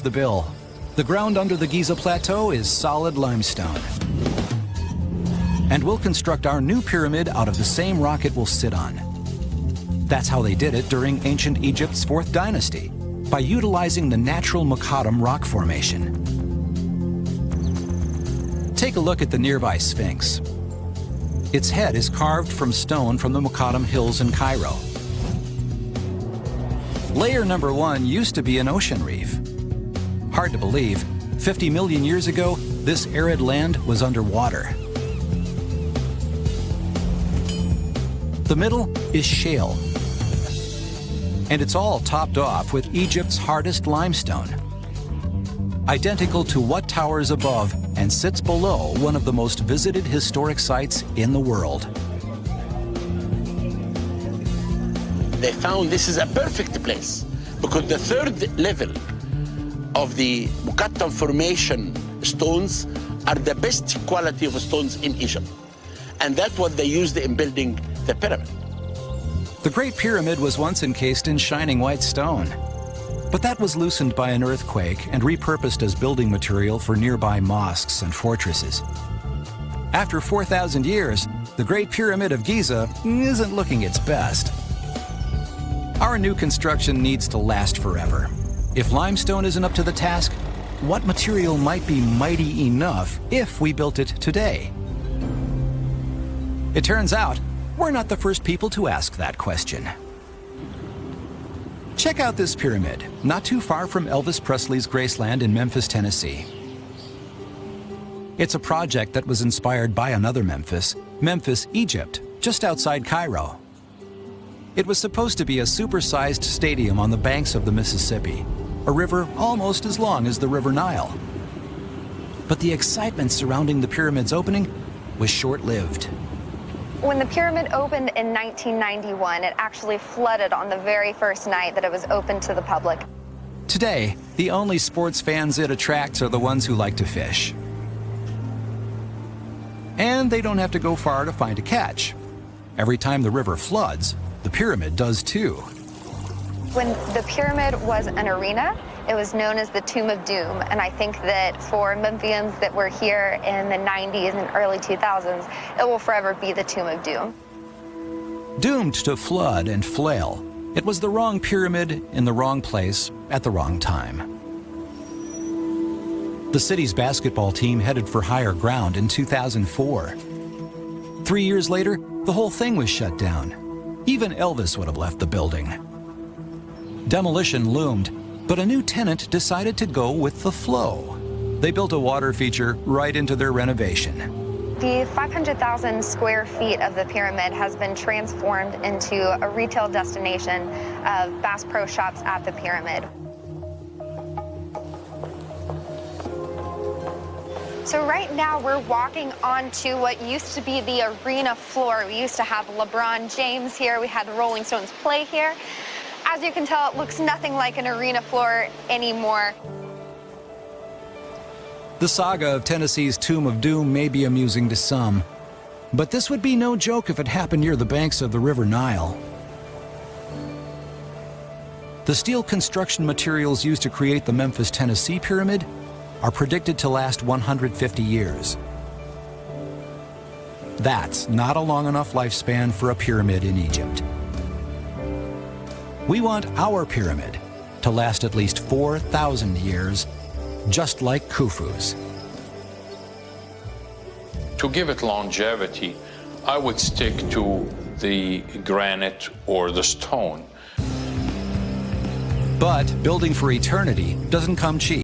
The bill. The ground under the Giza Plateau is solid limestone. And we'll construct our new pyramid out of the same rock it will sit on. That's how they did it during ancient Egypt's 4th dynasty, by utilizing the natural macadam rock formation. Take a look at the nearby Sphinx. Its head is carved from stone from the macadam hills in Cairo. Layer number 1 used to be an ocean reef. Hard to believe, 50 million years ago, this arid land was underwater. The middle is shale, and it's all topped off with Egypt's hardest limestone, identical to what towers above and sits below one of the most visited historic sites in the world. They found this is a perfect place because the 3rd level of the Muqattam formation stones are the best quality of stones in Egypt. And that's what they used in building the pyramid. The Great Pyramid was once encased in shining white stone, but that was loosened by an earthquake and repurposed as building material for nearby mosques and fortresses. After 4,000 years, the Great Pyramid of Giza isn't looking its best. Our new construction needs to last forever. If limestone isn't up to the task, what material might be mighty enough if we built it today? It turns out, we're not the first people to ask that question. Check out this pyramid, not too far from Elvis Presley's Graceland in Memphis, Tennessee. It's a project that was inspired by another Memphis, Egypt, just outside Cairo. It was supposed to be a supersized stadium on the banks of the Mississippi, a river almost as long as the River Nile. But the excitement surrounding the pyramid's opening was short-lived. When the pyramid opened in 1991, it actually flooded on the very first night that it was opened to the public. Today, the only sports fans it attracts are the ones who like to fish. And they don't have to go far to find a catch. Every time the river floods, the pyramid does too. When the pyramid was an arena, it was known as the Tomb of Doom, and I think that for Memphians that were here in the 90s and early 2000s, it will forever be the Tomb of Doom. Doomed to flood and flail, it was the wrong pyramid in the wrong place at the wrong time. The city's basketball team headed for higher ground in 2004. 3 years later, the whole thing was shut down. Even Elvis would have left the building. Demolition loomed, but a new tenant decided to go with the flow. They built a water feature right into their renovation. The 500,000 square feet of the pyramid has been transformed into a retail destination of Bass Pro Shops at the pyramid. So right now we're walking onto what used to be the arena floor. We used to have LeBron James here. We had the Rolling Stones play here. As you can tell, it looks nothing like an arena floor anymore. The saga of Tennessee's Tomb of Doom may be amusing to some, but this would be no joke if it happened near the banks of the River Nile. The steel construction materials used to create the Memphis, Tennessee pyramid are predicted to last 150 years. That's not a long enough lifespan for a pyramid in Egypt. We want our pyramid to last at least 4,000 years, just like Khufu's. To give it longevity, I would stick to the granite or the stone. But building for eternity doesn't come cheap.